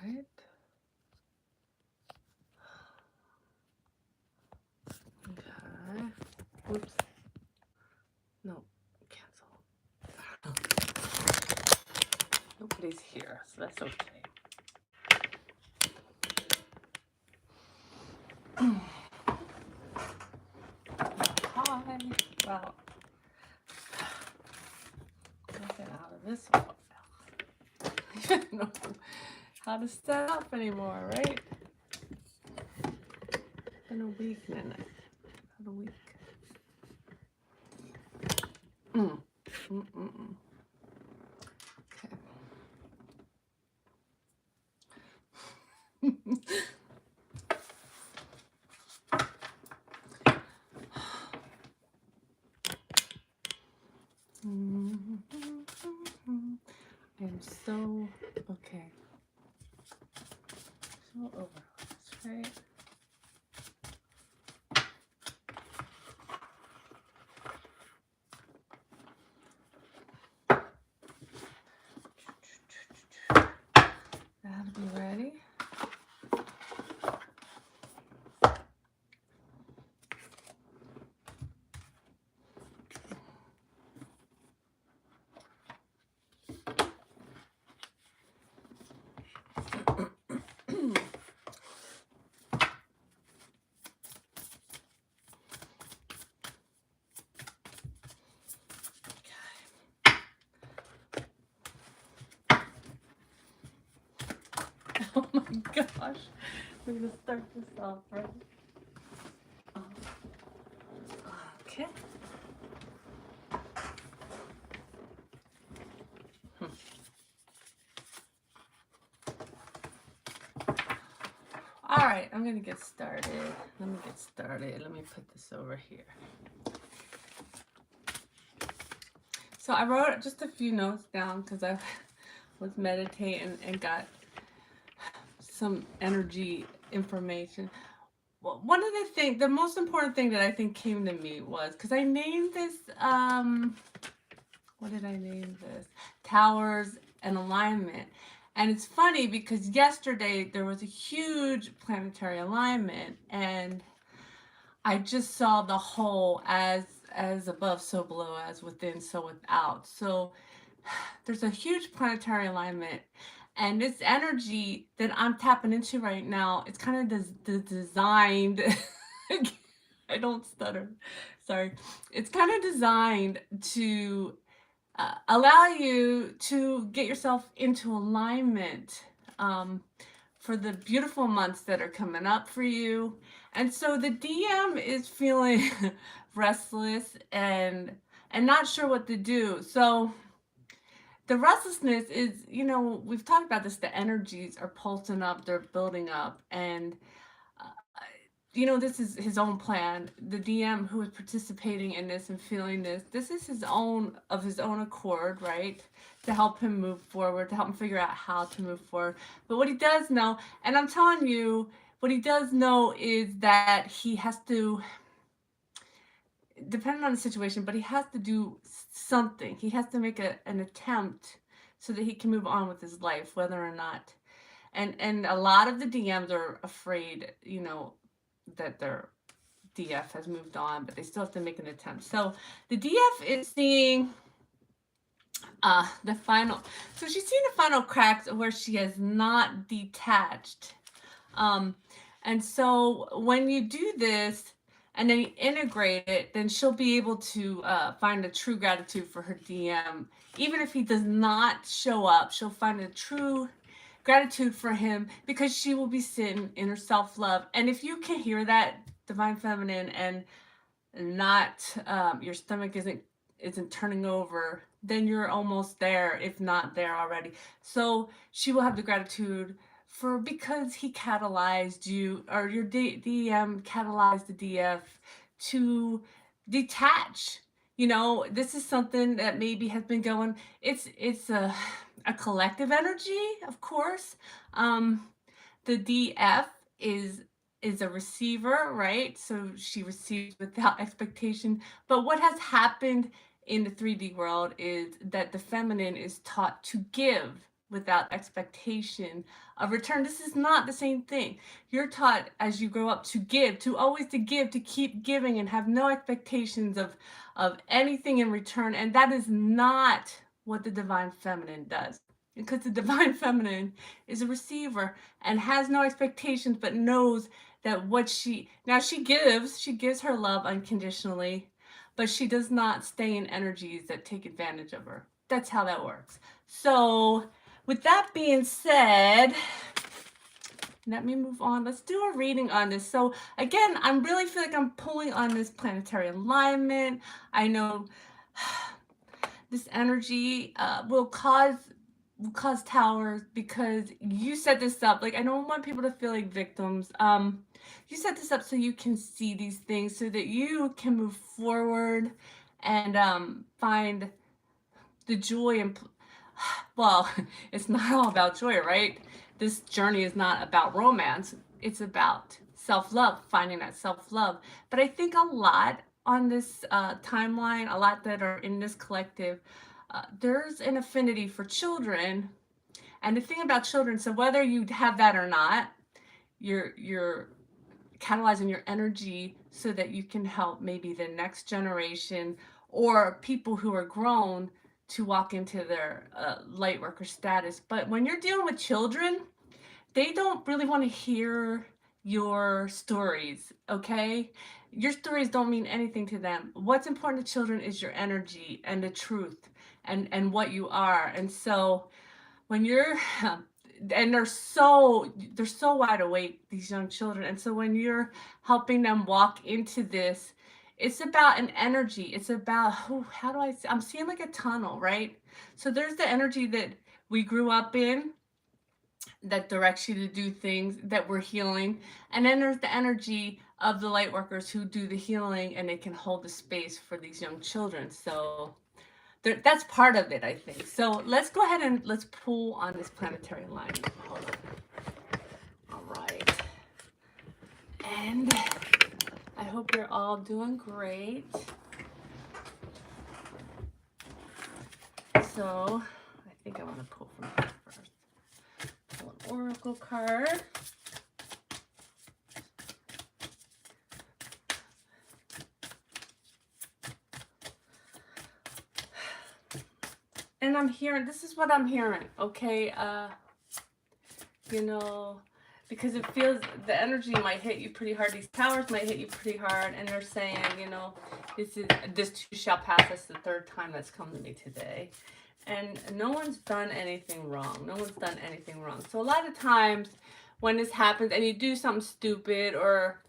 right. Okay. Whoops. No. Cancel. Nobody's here, so that's okay. Hi. Well, let's get out of this one. I don't know how to set up anymore, right? Been a week, Nana. About a week. Mm. Mm-mm-mm. Okay. I'm so okay. So over this, right? That'll be ready. Oh my gosh. We're gonna start this off, right? Okay. All right, I'm gonna get started. Let me get started. Let me put this over here. So I wrote just a few notes down because I was meditating and got some energy information. Well, one of the things, the most important thing that I think came to me was because I named this, what did I name this? Towers and alignment. And it's funny because yesterday there was a huge planetary alignment, and I just saw the whole as above, so below, as within, so without. So there's a huge planetary alignment, and this energy that I'm tapping into right now, it's kind of designed. I don't stutter. Sorry. It's kind of designed to allow you to get yourself into alignment for the beautiful months that are coming up for you. And so the DM is feeling restless and not sure what to do. So the restlessness is, we've talked about this, the energies are pulsing up, they're building up, and this is his own plan. The DM who is participating in this and feeling this is his own accord, right? To help him move forward, to help him figure out how to move forward. But what he does know, and I'm telling you, what he does know is that he has to, depending on the situation, but he has to do something. He has to make an attempt so that he can move on with his life, whether or not. And a lot of the DMs are afraid, that their DF has moved on, but they still have to make an attempt. So the DF is seeing the final. So she's seeing the final cracks where she has not detached. And so when you do this and then you integrate it, then she'll be able to find a true gratitude for her DM. Even if he does not show up, she'll find a true gratitude for him because she will be sitting in her self-love. And if you can hear that, Divine Feminine, and not your stomach isn't turning over, then you're almost there, if not there already. So she will have the gratitude for, because he catalyzed you, or your DM catalyzed the DF to detach. This is something that maybe has been going. It's a collective energy, of course. The DF is a receiver, right? So she receives without expectation. But what has happened in the 3D world is that the feminine is taught to give without expectation of return. This is not the same thing. You're taught as you grow up to give, to always to give, to keep giving and have no expectations of anything in return. And that is not what the divine feminine does. Because the divine feminine is a receiver and has no expectations, but knows that what she gives her love unconditionally, but she does not stay in energies that take advantage of her. That's how that works. So with that being said, let me move on. Let's do a reading on this. So again, I really feel like I'm pulling on this planetary alignment. I know this energy will cause towers because you set this up. Like, I don't want people to feel like victims. You set this up so you can see these things, so that you can move forward and find the joy and well, it's not all about joy, right? This journey is not about romance. It's about self-love, finding that self-love. But I think a lot on this timeline, a lot that are in this collective, there's an affinity for children. And the thing about children, so whether you have that or not, you're catalyzing your energy so that you can help maybe the next generation or people who are grown to walk into their light worker status. But when you're dealing with children, they don't really want to hear your stories, okay? Your stories don't mean anything to them. What's important to children is your energy and the truth and what you are. And so when you're and they're so wide awake, these young children. And so when you're helping them walk into this, it's about an energy. It's about, oh, how do I see? I'm seeing like a tunnel, right? So there's the energy that we grew up in that directs you to do things that we're healing. And then there's the energy of the light workers who do the healing, and they can hold the space for these young children. So that's part of it, I think. So let's go ahead and let's pull on this planetary alignment. Hold on. All right. And I hope you're all doing great. So I think I want to pull from that first. Pull an oracle card. And I'm hearing, this is what I'm hearing, okay? You know, because it feels, the energy might hit you pretty hard. These towers might hit you pretty hard. And they're saying, you know, this too shall pass. That's the third time that's come to me today. And no one's done anything wrong. No one's done anything wrong. So a lot of times when this happens and you do something stupid, or,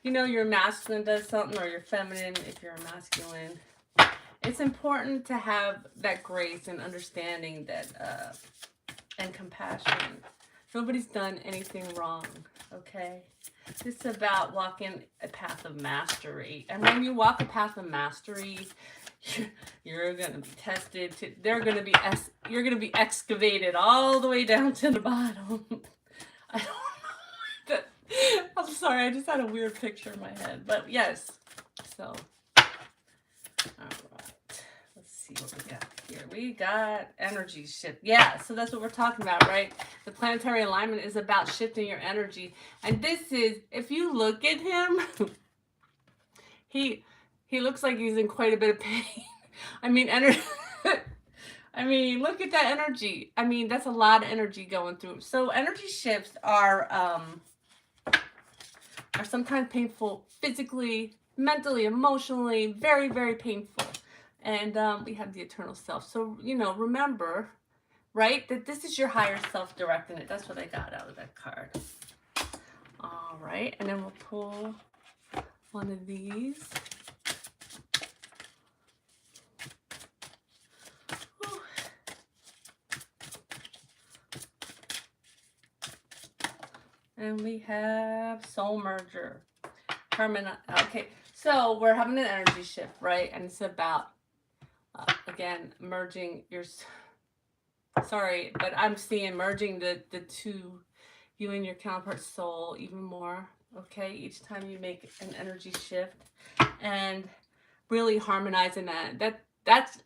you know, your masculine does something, or you're feminine if you're a masculine, it's important to have that grace and understanding that, and compassion. Nobody's done anything wrong, okay? This is about walking a path of mastery. And when you walk a path of mastery, you're going to be tested. You're going to be excavated all the way down to the bottom. I don't know. I'm sorry, I just had a weird picture in my head. But yes, so, all right. Let's see what we got here. We got energy shift. Yeah, so that's what we're talking about, right? The planetary alignment is about shifting your energy. And this is, if you look at him, he looks like he's in quite a bit of pain. I mean, I mean, look at that energy. I mean, that's a lot of energy going through. So energy shifts are sometimes painful physically, mentally, emotionally, very, very painful. And we have the eternal self. So, you know, remember, right, that this is your higher self directing it. That's what I got out of that card. All right. And then we'll pull one of these. And we have soul merger. Okay, so we're having an energy shift, right? And it's about, again, merging your, sorry, but I'm seeing merging the two, you and your counterpart soul even more, okay? Each time you make an energy shift and really harmonizing that's,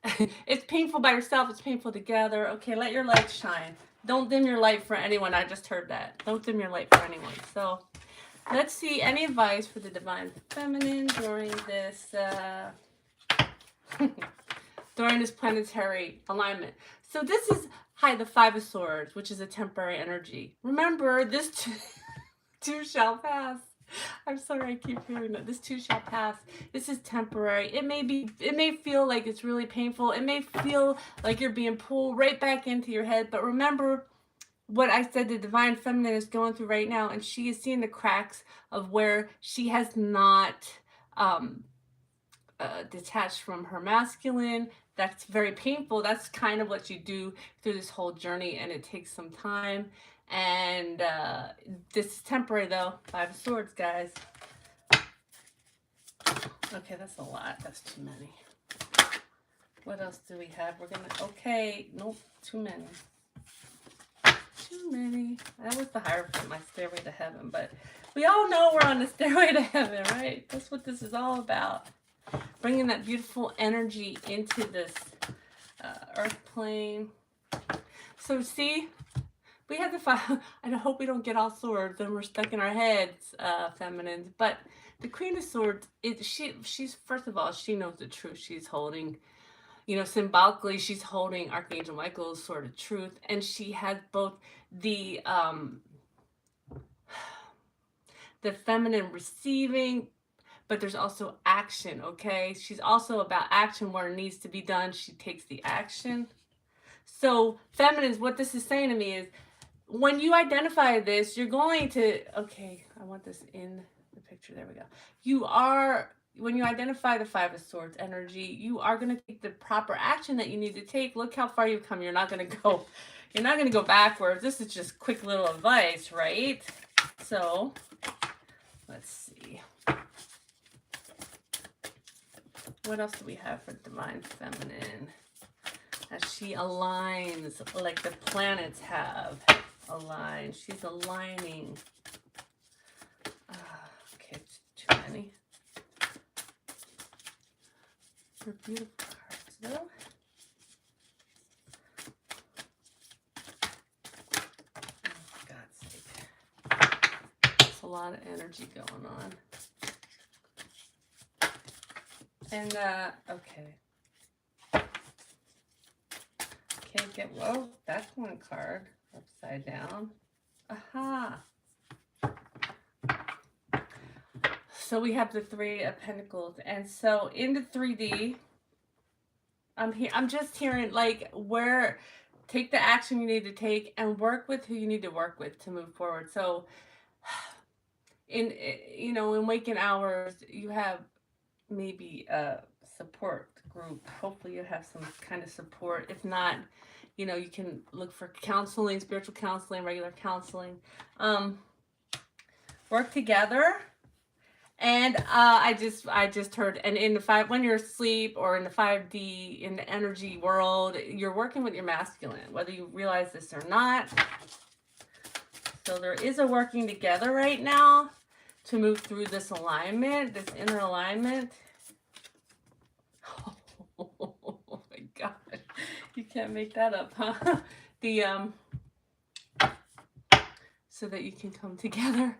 it's painful by yourself, it's painful together. Okay, let your light shine. Don't dim your light for anyone. I just heard that. Don't dim your light for anyone. So let's see any advice for the divine feminine during this during this planetary alignment. So this is the Five of Swords, which is a temporary energy. Remember, this too shall pass. I'm sorry, I keep hearing that. This too shall pass. This is temporary. It may feel like it's really painful. It may feel like you're being pulled right back into your head. But remember what I said the divine feminine is going through right now, and she is seeing the cracks of where she has not detached from her masculine. That's very painful. That's kind of what you do through this whole journey, and it takes some time. And this is temporary, though. Five of Swords, guys. Okay, that's a lot. That's too many. What else do we have? We're gonna. Okay, nope, too many. Too many. That was the Hierophant, my Stairway to Heaven. But we all know we're on the Stairway to Heaven, right? That's what this is all about. Bringing that beautiful energy into this earth plane. So see, we had the five. I hope we don't get all swords and we're stuck in our heads, feminines. But the Queen of Swords, she's first of all, she knows the truth she's holding. You know, symbolically, she's holding Archangel Michael's sword of truth, and she has both the feminine receiving, but there's also action, okay? She's also about action where it needs to be done. She takes the action. So, feminines, what this is saying to me is, when you identify this, you're going to, okay, I want this in the picture. There we go. When you identify the Five of Swords energy, you are going to take the proper action that you need to take. Look how far you've come. You're not going to go backwards. This is just quick little advice, right? So, let's see. What else do we have for divine feminine? As she aligns like the planets have aligned. She's aligning. Okay, too many. They're beautiful cards, though. Oh, for God's sake. There's a lot of energy going on. And, okay. Okay, whoa, that's one card upside down. Aha. So we have the Three of Pentacles. And so in the 3D, I'm just hearing like take the action you need to take and work with who you need to work with to move forward. So in waking hours, you have maybe a support group. Hopefully you have some kind of support. If not, you can look for counseling, spiritual counseling, regular counseling. Work together. And I just heard, and in the when you're asleep or in the 5D, in the energy world, you're working with your masculine, whether you realize this or not. So there is a working together right now to move through this alignment, this inner alignment. Oh my God. You can't make that up, huh? So that you can come together.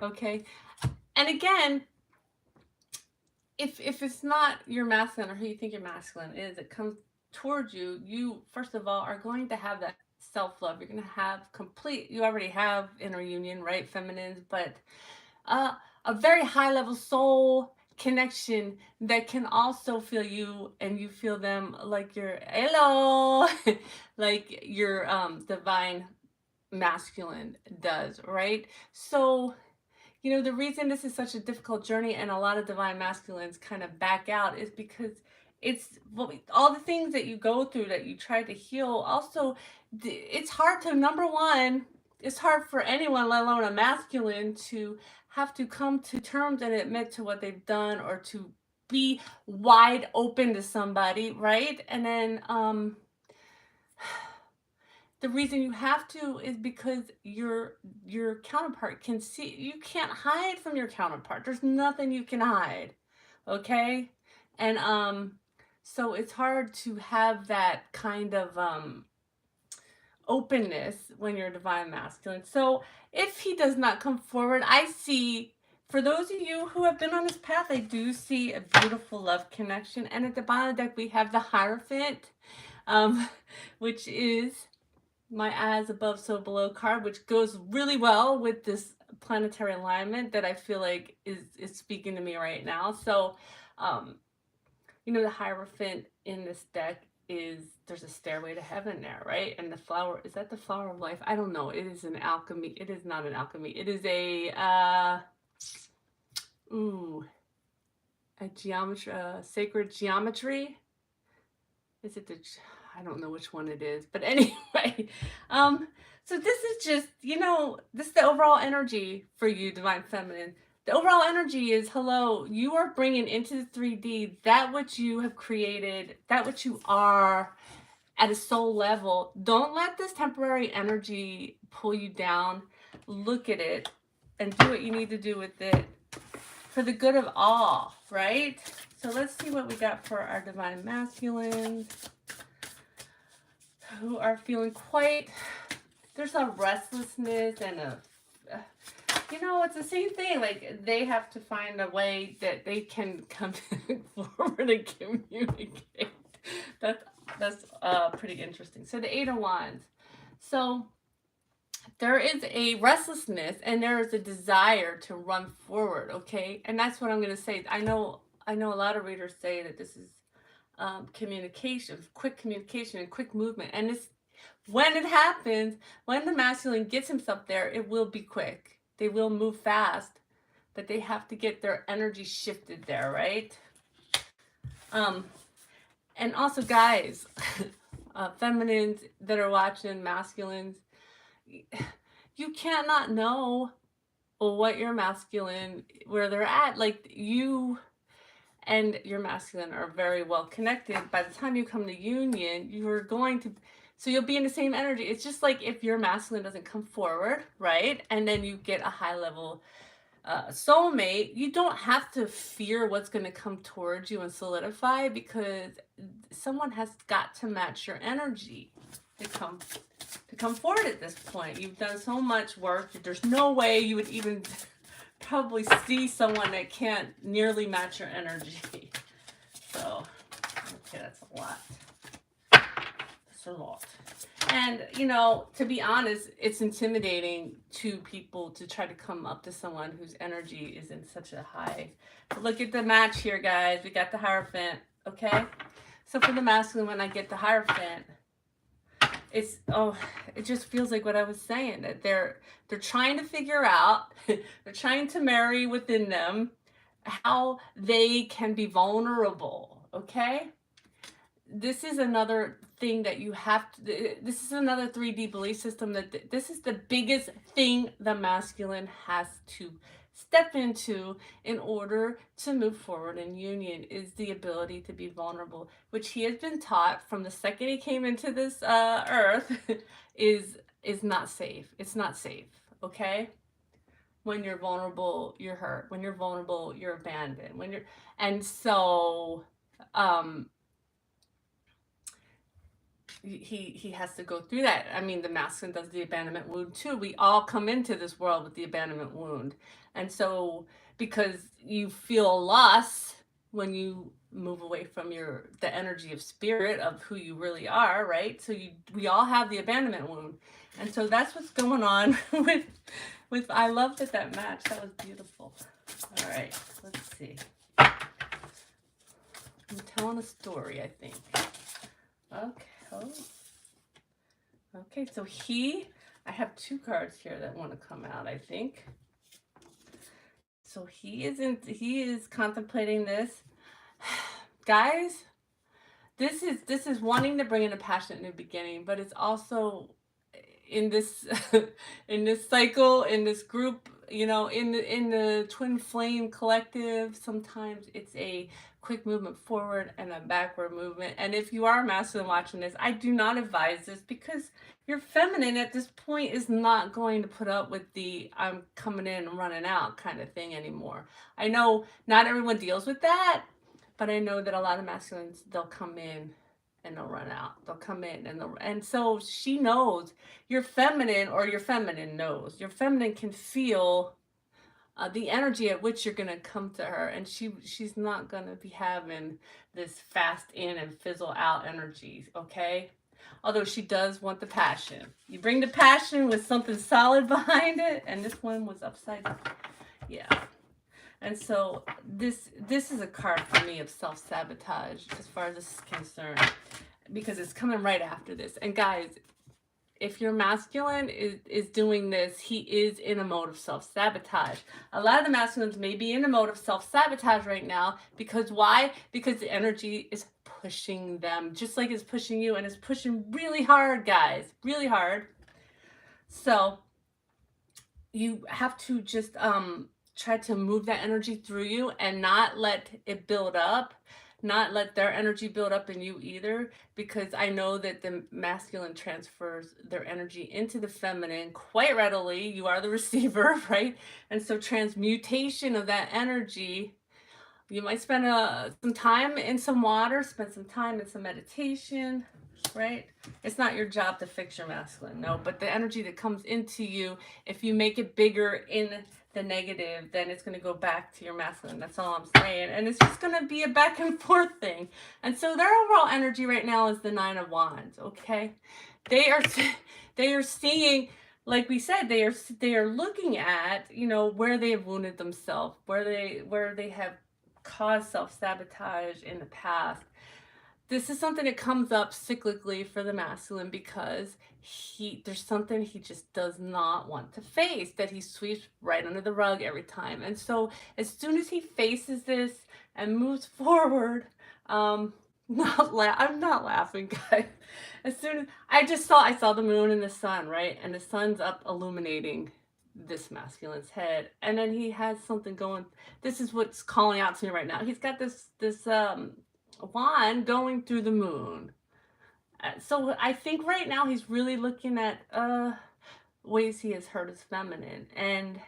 Okay. And again, if it's not your masculine or who you think your masculine is, it comes towards you, you first of all are going to have that self-love. You're going to have you already have inner union, right? Feminines, but a very high level soul connection that can also feel you and you feel them like your hello, like your divine masculine does, right? So the reason this is such a difficult journey and a lot of divine masculines kind of back out is because it's all the things that you go through that you try to heal. Also, it's hard to, number one, it's hard for anyone, let alone a masculine, to have to come to terms and admit to what they've done or to be wide open to somebody, right? And then the reason you have to is because your counterpart can see. You can't hide from your counterpart. There's nothing you can hide, okay? And so it's hard to have that kind of openness when you're divine masculine. So if he does not come forward, I see, for those of you who have been on this path, I do see a beautiful love connection. And at the bottom of the deck, we have the Hierophant, um, which is my as above, so below card, which goes really well with this planetary alignment that I feel like is speaking to me right now. So, um, the Hierophant in this deck is, there's a stairway to heaven there, right? And the flower, is that the flower of life? I don't know. It is an alchemy. It is not an alchemy. It is ooh, a geometry, sacred geometry. Is it the, I don't know which one it is, but anyway, so this is just, this is the overall energy for you, Divine Feminine. The overall energy is, hello, you are bringing into the 3D that which you have created, that which you are at a soul level. Don't let this temporary energy pull you down. Look at it and do what you need to do with it for the good of all, right? So let's see what we got for our Divine Masculines who are feeling quite, there's a restlessness and it's the same thing. Like, they have to find a way that they can come forward and communicate. That's pretty interesting. So the Eight of Wands. So there is a restlessness and there is a desire to run forward, okay? And that's what I'm going to say. I know a lot of readers say that this is communication, quick and quick movement. And it's, when it happens, when the masculine gets himself there, it will be quick. They will move fast, but they have to get their energy shifted there, right? And also, guys, feminines that are watching, masculines, you cannot know what your masculine, where they're at. Like, you and your masculine are very well connected. By the time you come to union, you're going to, so you'll be in the same energy. It's just like if your masculine doesn't come forward, right? And then you get a high level soulmate, you don't have to fear what's going to come towards you and solidify, because someone has got to match your energy to come forward at this point. You've done so much work. There's no way you would even probably see someone that can't nearly match your energy. So, okay, that's a lot. That's a lot. And, to be honest, it's intimidating to people to try to come up to someone whose energy is in such a high. But look at the match here, guys. We got the Hierophant, okay? So for the masculine, when I get the Hierophant, it just feels like what I was saying, that they're trying to figure out, they're trying to marry within them how they can be vulnerable, okay? This is another thing that you have to, this is another 3D belief system, that this is the biggest thing the masculine has to step into in order to move forward in union, is the ability to be vulnerable, which he has been taught from the second he came into this earth is not safe. It's not safe, okay? When you're vulnerable, you're hurt. When you're vulnerable, you're abandoned. And so he has to go through that. I mean, the masculine does the abandonment wound too. We all come into this world with the abandonment wound. And so, because you feel loss when you move away from the energy of spirit of who you really are, right? So we all have the abandonment wound. And so that's what's going on with I love that match. That was beautiful. All right, let's see. I'm telling a story, I think. Okay. Okay, so I have two cards here that want to come out, I think. So he is contemplating this. Guys, this is wanting to bring in a passionate new beginning, but it's also in this in this cycle, in this group, in the twin flame collective, sometimes it's a quick movement forward and a backward movement. And if you are masculine watching this, I do not advise this, because your feminine at this point is not going to put up with the I'm coming in and running out kind of thing anymore. I know not everyone deals with that, but I know that a lot of masculines, they'll come in and they'll run out. They'll come in and so she knows your feminine, or your feminine knows. Your feminine can feel the energy at which you're gonna come to her, and she's not gonna be having this fast in and fizzle out energies, okay? Although she does want the passion. You bring the passion with something solid behind it, and this one was upside down. Yeah. And so this is a card for me of self-sabotage as far as this is concerned, because it's coming right after this. And guys, if your masculine is doing this, he is in a mode of self-sabotage. A lot of the masculines may be in a mode of self-sabotage right now, because why? Because the energy is pushing them, just like it's pushing you, and it's pushing really hard, guys, really hard. So you have to just try to move that energy through you and not let it build up, not let their energy build up in you either, because I know that the masculine transfers their energy into the feminine quite readily. You are the receiver, right? And so transmutation of that energy, you might spend some time in some water, spend some time in some meditation, right? It's not your job to fix your masculine, no, but the energy that comes into you, if you make it bigger in the negative, then it's going to go back to your masculine. That's all I'm saying. And it's just going to be a back and forth thing. And so their overall energy right now is the Nine of Wands, okay? They are seeing, like we said, they are looking at, you know, where they have wounded themselves, where they have caused self-sabotage in the past. This is something that comes up cyclically for the masculine, because there's something he just does not want to face, that he sweeps right under the rug every time. And so as soon as he faces this and moves forward, I'm not laughing, guys. As soon as I saw the moon and the sun, right? And the sun's up illuminating this masculine's head, and then he has something going. This is what's calling out to me right now. He's got this wand going through the moon. So I think right now he's really looking at ways he has hurt his feminine. And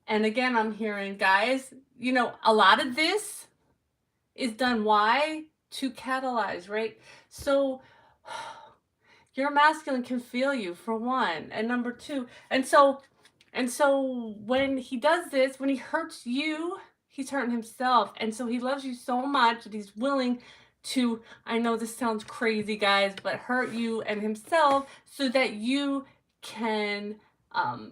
again, I'm hearing, guys, you know, a lot of this is done, why? To catalyze, right? So your masculine can feel you, for one, and number two. And so when he does this, when he hurts you, he's hurting himself. And so he loves you so much that he's willing to, I know this sounds crazy, guys, but hurt you and himself so that you can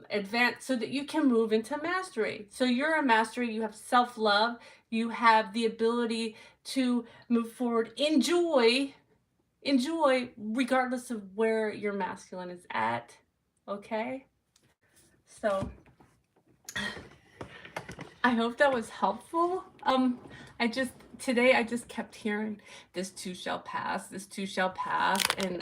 advance, so that you can move into mastery. So you're a mastery, you have self-love, you have the ability to move forward, enjoy regardless of where your masculine is at, okay? So I hope that was helpful. Today I just kept hearing, this too shall pass, this too shall pass. And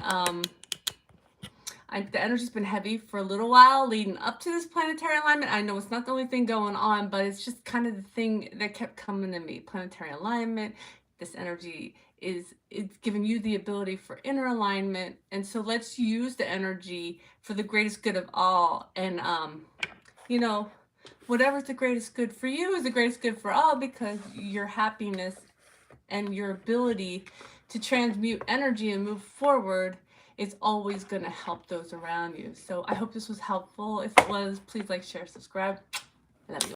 the energy's been heavy for a little while leading up to this planetary alignment. I know it's not the only thing going on, but it's just kind of the thing that kept coming to me. Planetary alignment, this energy is giving you the ability for inner alignment. And so let's use the energy for the greatest good of all. And, you know, whatever's the greatest good for you is the greatest good for all, because your happiness and your ability to transmute energy and move forward is always going to help those around you. So I hope this was helpful. If it was, please like, share, subscribe. I love you.